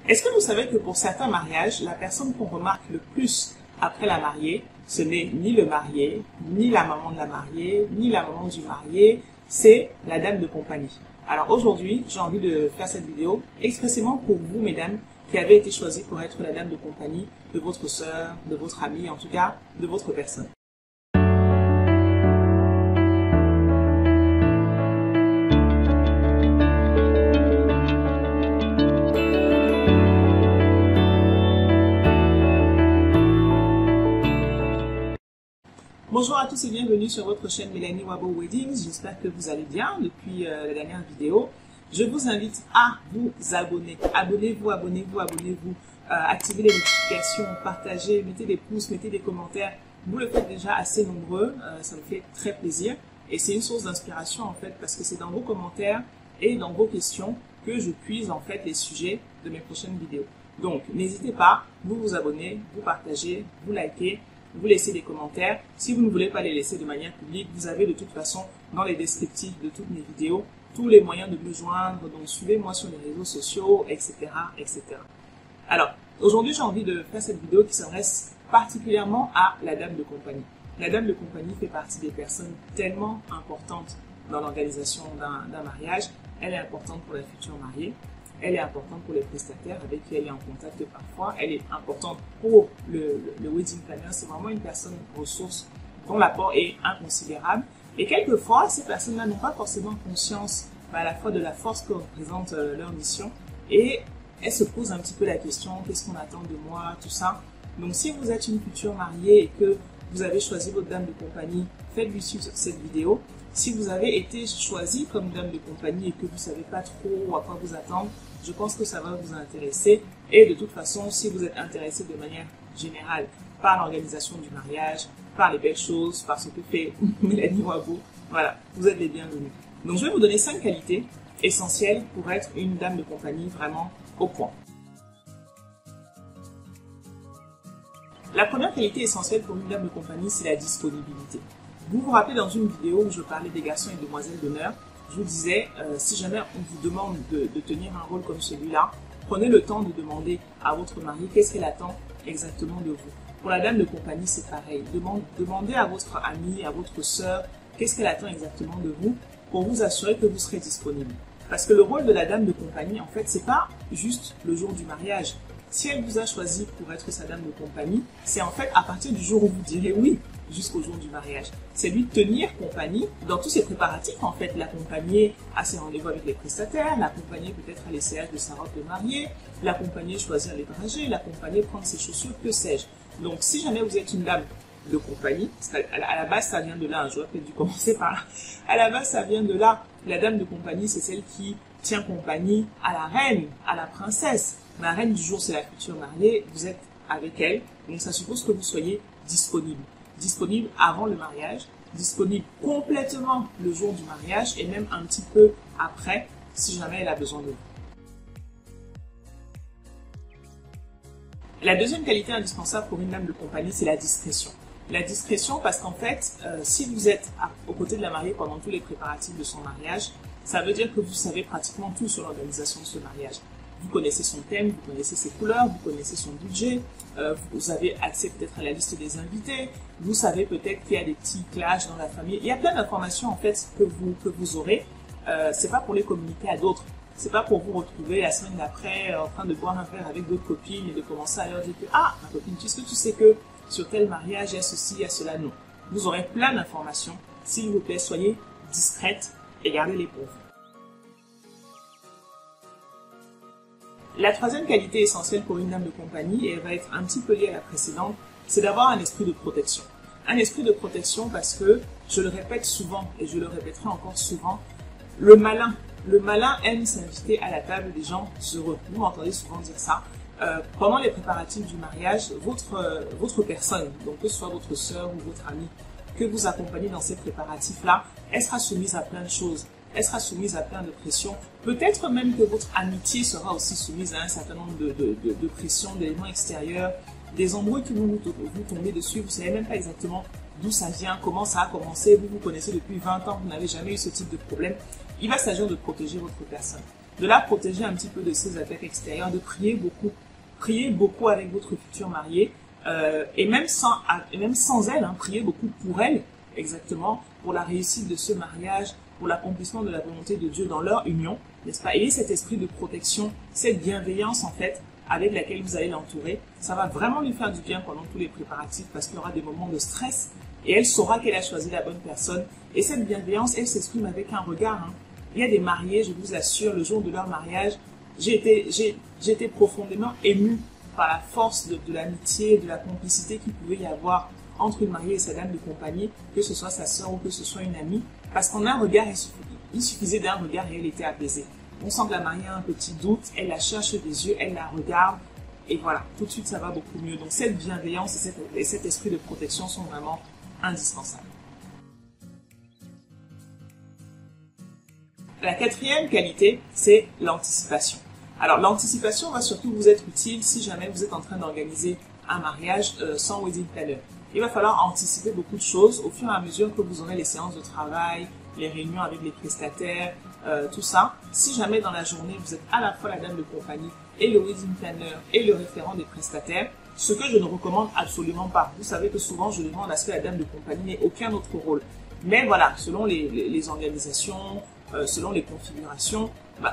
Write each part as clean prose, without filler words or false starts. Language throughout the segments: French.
Est-ce que vous savez que pour certains mariages, la personne qu'on remarque le plus après la mariée, ce n'est ni le marié, ni la maman de la mariée, ni la maman du marié, c'est la dame de compagnie. Alors aujourd'hui, j'ai envie de faire cette vidéo expressément pour vous, mesdames, qui avez été choisies pour être la dame de compagnie de votre sœur, de votre amie, en tout cas, de votre personne. Bonjour à tous et bienvenue sur votre chaîne Mélanie Wabo Weddings. J'espère que vous allez bien depuis la dernière vidéo. Je vous invite à vous abonner. Abonnez-vous. Activez les notifications, partagez, mettez des pouces, mettez des commentaires. Vous le faites déjà assez nombreux, ça me fait très plaisir. Et c'est une source d'inspiration en fait parce que c'est dans vos commentaires et dans vos questions que je puise en fait les sujets de mes prochaines vidéos. Donc n'hésitez pas, vous abonnez, vous partagez, vous likez. Vous laissez des commentaires. Si vous ne voulez pas les laisser de manière publique, vous avez de toute façon dans les descriptifs de toutes mes vidéos tous les moyens de me joindre. Donc suivez-moi sur les réseaux sociaux, etc., etc. Alors aujourd'hui j'ai envie de faire cette vidéo qui s'adresse particulièrement à la dame de compagnie. La dame de compagnie fait partie des personnes tellement importantes dans l'organisation d'un mariage. Elle est importante pour la future mariée. Elle est importante pour les prestataires avec qui elle est en contact parfois. Elle est importante pour le wedding planner. C'est vraiment une personne ressource dont l'apport est inconsidérable. Et quelquefois, ces personnes-là n'ont pas forcément conscience à la fois de la force que représente leur mission. Et elles se posent un petit peu la question, qu'est-ce qu'on attend de moi, tout ça. Donc si vous êtes une future mariée et que vous avez choisi votre dame de compagnie, faites-lui suivre cette vidéo. Si vous avez été choisi comme dame de compagnie et que vous ne savez pas trop à quoi vous attendre, je pense que ça va vous intéresser. Et de toute façon, si vous êtes intéressé de manière générale par l'organisation du mariage, par les belles choses, par ce que fait Mélanie Wabo, voilà, vous êtes les bienvenus. Donc je vais vous donner 5 qualités essentielles pour être une dame de compagnie vraiment au point. La première qualité essentielle pour une dame de compagnie, c'est la disponibilité. Vous vous rappelez dans une vidéo où je parlais des garçons et demoiselles d'honneur, je vous disais, si jamais on vous demande de tenir un rôle comme celui-là, prenez le temps de demander à votre mari qu'est-ce qu'elle attend exactement de vous. Pour la dame de compagnie, c'est pareil. Demandez à votre amie, à votre sœur, qu'est-ce qu'elle attend exactement de vous pour vous assurer que vous serez disponible. Parce que le rôle de la dame de compagnie, en fait, c'est pas juste le jour du mariage. Si elle vous a choisi pour être sa dame de compagnie, c'est en fait à partir du jour où vous direz oui jusqu'au jour du mariage. C'est lui tenir compagnie dans tous ses préparatifs, en fait, l'accompagner à ses rendez-vous avec les prestataires, l'accompagner peut-être à l'essayage de sa robe de mariée, l'accompagner choisir les dragées, l'accompagner prendre ses chaussures, que sais-je. Donc si jamais vous êtes une dame de compagnie, à la base ça vient de là, j'aurais peut-être dû commencer par là, à la base ça vient de là, la dame de compagnie c'est celle qui tient compagnie à la reine, à la princesse. La reine du jour c'est la future mariée, vous êtes avec elle, donc ça suppose que vous soyez disponible. Disponible avant le mariage, disponible complètement le jour du mariage et même un petit peu après si jamais elle a besoin de vous. La deuxième qualité indispensable pour une dame de compagnie, c'est la discrétion. La discrétion parce qu'en fait, si vous êtes aux côtés de la mariée pendant tous les préparatifs de son mariage, ça veut dire que vous savez pratiquement tout sur l'organisation de ce mariage. Vous connaissez son thème, vous connaissez ses couleurs, vous connaissez son budget, vous avez accès peut-être à la liste des invités, vous savez peut-être qu'il y a des petits clashs dans la famille. Il y a plein d'informations en fait que vous aurez. C'est pas pour les communiquer à d'autres. C'est pas pour vous retrouver la semaine d'après en train de boire un verre avec d'autres copines et de commencer à leur dire que ah ma copine, tu sais que sur tel mariage il y a ceci, il y a cela. Non. Vous aurez plein d'informations. S'il vous plaît, soyez discrète et gardez-les pour vous. La troisième qualité essentielle pour une dame de compagnie, et elle va être un petit peu liée à la précédente, c'est d'avoir un esprit de protection. Un esprit de protection parce que, je le répète souvent, et je le répéterai encore souvent, le malin aime s'inviter à la table des gens heureux. Vous m'entendez souvent dire ça. Pendant les préparatifs du mariage, votre personne, donc que ce soit votre sœur ou votre amie, que vous accompagnez dans ces préparatifs-là, elle sera soumise à plein de choses. Elle sera soumise à plein de pressions. Peut-être même que votre amitié sera aussi soumise à un certain nombre de pressions, d'éléments extérieurs, des embrouilles qui vont vous tomber dessus. Vous ne savez même pas exactement d'où ça vient, comment ça a commencé. Vous vous connaissez depuis 20 ans, vous n'avez jamais eu ce type de problème. Il va s'agir de protéger votre personne. de la protéger un petit peu de ces attaques extérieures, de prier beaucoup avec votre future mariée, et même sans elle, hein, priez beaucoup pour elle, exactement, pour la réussite de ce mariage, pour l'accomplissement de la volonté de Dieu dans leur union, n'est-ce pas? Ayez cet esprit de protection, cette bienveillance en fait, avec laquelle vous allez l'entourer. Ça va vraiment lui faire du bien pendant tous les préparatifs parce qu'il y aura des moments de stress et elle saura qu'elle a choisi la bonne personne. Et cette bienveillance, elle s'exprime avec un regard. Hein. Il y a des mariés, je vous assure, le jour de leur mariage, j'ai été profondément émue par la force de l'amitié, de la complicité qu'il pouvait y avoir entre une mariée et sa dame de compagnie, que ce soit sa sœur ou que ce soit une amie, parce qu'en un regard, il suffisait d'un regard et elle était apaisée. On sent que la mariée a un petit doute, elle la cherche des yeux, elle la regarde, et voilà, tout de suite ça va beaucoup mieux. Donc cette bienveillance et cet esprit de protection sont vraiment indispensables. La quatrième qualité, c'est l'anticipation. Alors l'anticipation va surtout vous être utile si jamais vous êtes en train d'organiser un mariage sans wedding planner. Il va falloir anticiper beaucoup de choses au fur et à mesure que vous aurez les séances de travail, les réunions avec les prestataires, tout ça. Si jamais dans la journée, vous êtes à la fois la dame de compagnie et le wedding planner et le référent des prestataires, ce que je ne recommande absolument pas. Vous savez que souvent, je demande à ce que la dame de compagnie n'ait aucun autre rôle. Mais voilà, selon les organisations, selon les configurations,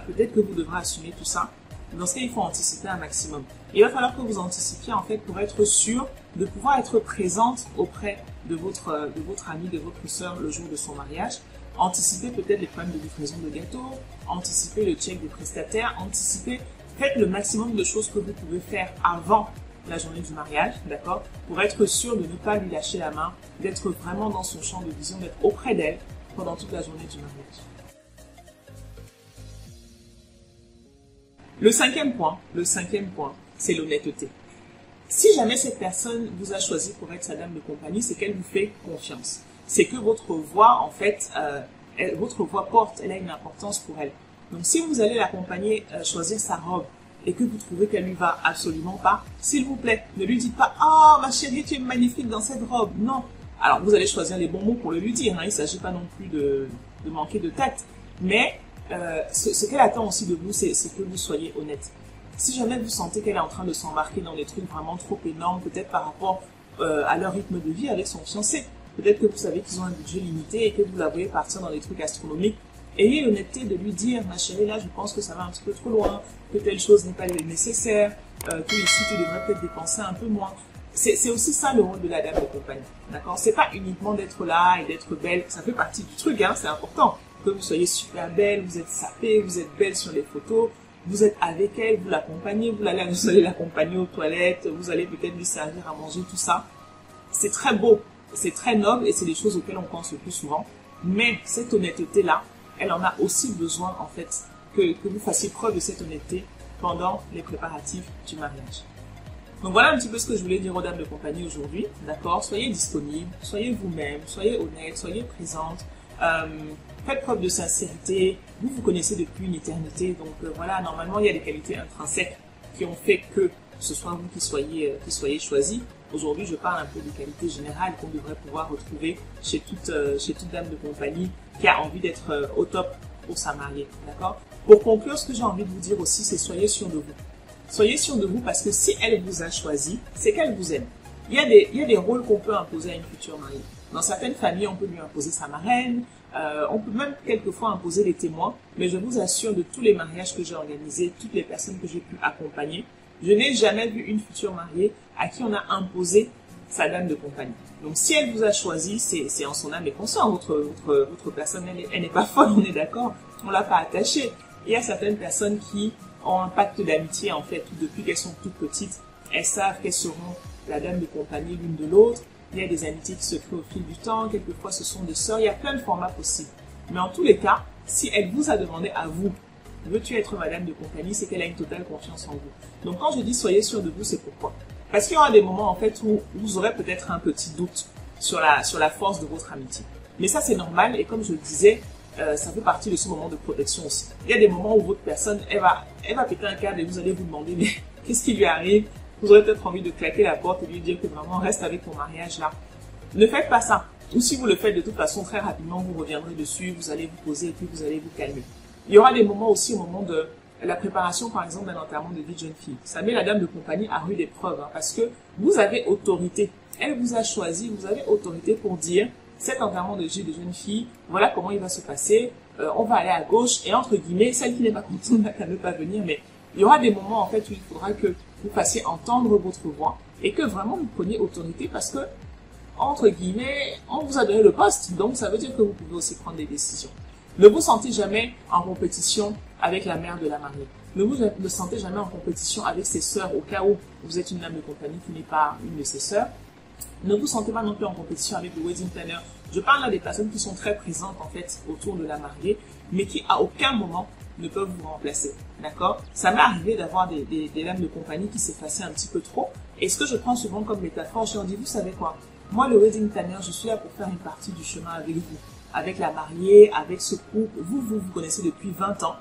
peut-être que vous devrez assumer tout ça. Dans ce cas, il faut anticiper un maximum. Il va falloir que vous anticipiez en fait pour être sûr de pouvoir être présente auprès de votre ami, de votre sœur le jour de son mariage. Anticiper peut-être les problèmes de livraison de gâteaux, anticiper le check des prestataires, faites le maximum de choses que vous pouvez faire avant la journée du mariage, d'accord, pour être sûr de ne pas lui lâcher la main, d'être vraiment dans son champ de vision, d'être auprès d'elle pendant toute la journée du mariage. Le cinquième point, c'est l'honnêteté. Si jamais cette personne vous a choisi pour être sa dame de compagnie, c'est qu'elle vous fait confiance. C'est que votre voix, en fait, votre voix porte, elle a une importance pour elle. Donc, si vous allez l'accompagner choisir sa robe et que vous trouvez qu'elle lui va absolument pas, s'il vous plaît, ne lui dites pas « Oh, ma chérie, tu es magnifique dans cette robe ». Non. Alors, vous allez choisir les bons mots pour le lui dire. Hein. Il ne s'agit pas non plus de manquer de tête. Mais ce qu'elle attend aussi de vous, c'est que vous soyez honnête. Si jamais vous sentez qu'elle est en train de s'embarquer dans des trucs vraiment trop énormes, peut-être par rapport à leur rythme de vie avec son fiancé, peut-être que vous savez qu'ils ont un budget limité et que vous la voyez partir dans des trucs astronomiques, ayez l'honnêteté de lui dire « Ma chérie, là, je pense que ça va un petit peu trop loin, que telle chose n'est pas nécessaire, que ici, tu devrais peut-être dépenser un peu moins. » C'est aussi ça le rôle de la dame de compagnie, d'accord? C'est pas uniquement d'être là et d'être belle, ça fait partie du truc, hein, c'est important. Que vous soyez super belle, vous êtes sapée, vous êtes belle sur les photos, vous êtes avec elle, vous l'accompagnez, vous allez l'accompagner aux toilettes, vous allez peut-être lui servir à manger, tout ça. C'est très beau, c'est très noble et c'est des choses auxquelles on pense le plus souvent. Mais cette honnêteté-là, elle en a aussi besoin, en fait, que vous fassiez preuve de cette honnêteté pendant les préparatifs du mariage. Donc voilà un petit peu ce que je voulais dire aux dames de compagnie aujourd'hui, d'accord? Soyez disponibles, soyez vous-même, soyez honnête, soyez présente. Faites preuve de sincérité, vous connaissez depuis une éternité, donc voilà, normalement il y a des qualités intrinsèques qui ont fait que ce soit vous qui soyez choisis. Aujourd'hui, je parle un peu des qualités générales qu'on devrait pouvoir retrouver chez toute dame de compagnie qui a envie d'être au top pour sa mariée, d'accord? Pour conclure, ce que j'ai envie de vous dire aussi, c'est soyez sûr de vous. Soyez sûr de vous parce que si elle vous a choisi, c'est qu'elle vous aime. Il y a des rôles qu'on peut imposer à une future mariée. Dans certaines familles, on peut lui imposer sa marraine, on peut même quelquefois imposer les témoins, mais je vous assure de tous les mariages que j'ai organisés, toutes les personnes que j'ai pu accompagner, je n'ai jamais vu une future mariée à qui on a imposé sa dame de compagnie. Donc si elle vous a choisi, c'est en son âme et conscience, votre personne, elle n'est pas folle, on est d'accord, on l'a pas attachée. Il y a certaines personnes qui ont un pacte d'amitié en fait, depuis qu'elles sont toutes petites, elles savent qu'elles seront la dame de compagnie l'une de l'autre. Il y a des amitiés qui se créent au fil du temps, quelquefois ce sont des sœurs, il y a plein de formats possibles. Mais en tous les cas, si elle vous a demandé à vous, veux-tu être madame de compagnie, c'est qu'elle a une totale confiance en vous. Donc quand je dis soyez sûr de vous, c'est pourquoi? Parce qu'il y aura des moments en fait où vous aurez peut-être un petit doute sur la force de votre amitié. Mais ça c'est normal et comme je le disais, ça fait partie de ce moment de protection aussi. Il y a des moments où votre personne, elle va péter un câble et vous allez vous demander mais qu'est-ce qui lui arrive? Vous aurez peut-être envie de claquer la porte et lui dire que vraiment reste avec ton mariage là. Ne faites pas ça. Ou si vous le faites de toute façon très rapidement, vous reviendrez dessus, vous allez vous poser et puis vous allez vous calmer. Il y aura des moments aussi au moment de la préparation, par exemple, d'un enterrement de vie de jeune fille. Ça met la dame de compagnie à rude épreuve, hein, parce que vous avez autorité. Elle vous a choisi, vous avez autorité pour dire, cet enterrement de vie de jeune fille, voilà comment il va se passer, on va aller à gauche, et entre guillemets, celle qui n'est pas contente n'a qu'à ne pas venir, mais il y aura des moments, en fait, où il faudra que vous fassiez entendre votre voix, et que vraiment vous preniez autorité, parce que, entre guillemets, on vous a donné le poste, donc ça veut dire que vous pouvez aussi prendre des décisions. Ne vous sentez jamais en compétition avec la mère de la mariée. Ne vous sentez jamais en compétition avec ses sœurs, au cas où vous êtes une dame de compagnie qui n'est pas une de ses sœurs. Ne vous sentez pas non plus en compétition avec le wedding planner. Je parle là des personnes qui sont très présentes en fait autour de la mariée, mais qui à aucun moment ne peuvent vous remplacer. D'accord? Ça m'est arrivé d'avoir des dames de compagnie qui s'effaçaient un petit peu trop. Et ce que je prends souvent comme métaphore, je leur dis, vous savez quoi? Moi, le wedding planner, je suis là pour faire une partie du chemin avec vous, avec la mariée, avec ce couple. Vous connaissez depuis 20 ans.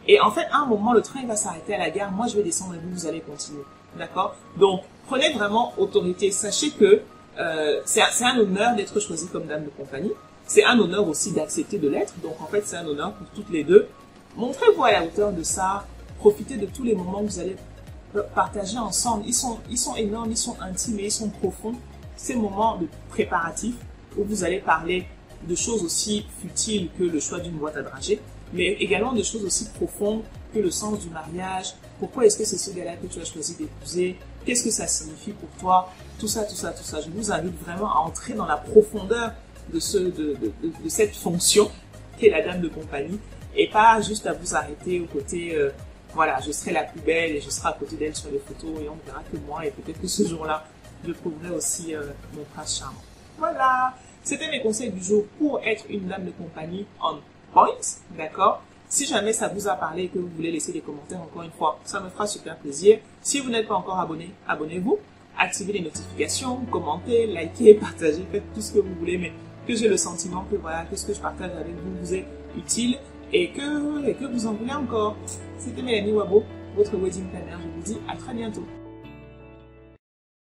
Et en fait, à un moment, le train va s'arrêter à la gare. Moi, je vais descendre et vous allez continuer. D'accord? Donc, prenez vraiment autorité. Sachez que c'est un honneur d'être choisi comme dame de compagnie. C'est un honneur aussi d'accepter de l'être. Donc, en fait, c'est un honneur pour toutes les deux. Montrez-vous à la hauteur de ça. Profitez de tous les moments que vous allez partager ensemble. Ils sont énormes, ils sont intimes et ils sont profonds. Ces moments de préparatifs où vous allez parler de choses aussi futiles que le choix d'une boîte à dragées, mais également de choses aussi profondes que le sens du mariage. Pourquoi est-ce que c'est ce gars-là que tu as choisi d'épouser? Qu'est-ce que ça signifie pour toi? Tout ça, tout ça, tout ça. Je vous invite vraiment à entrer dans la profondeur de cette fonction qu'est la dame de compagnie et pas juste à vous arrêter au côté, voilà, je serai la plus belle et je serai à côté d'elle sur les photos et on ne verra que moi et peut-être que ce jour-là, je trouverai aussi mon prince charmant. Voilà, c'était mes conseils du jour pour être une dame de compagnie on point, d'accord? Si jamais ça vous a parlé et que vous voulez laisser des commentaires, encore une fois, ça me fera super plaisir. Si vous n'êtes pas encore abonné, abonnez-vous, activez les notifications, commentez, likez, partagez, faites tout ce que vous voulez, mais que j'ai le sentiment que voilà, que ce que je partage avec vous vous est utile et que vous en voulez encore. C'était Mélanie Wabo, votre wedding planner. Je vous dis à très bientôt.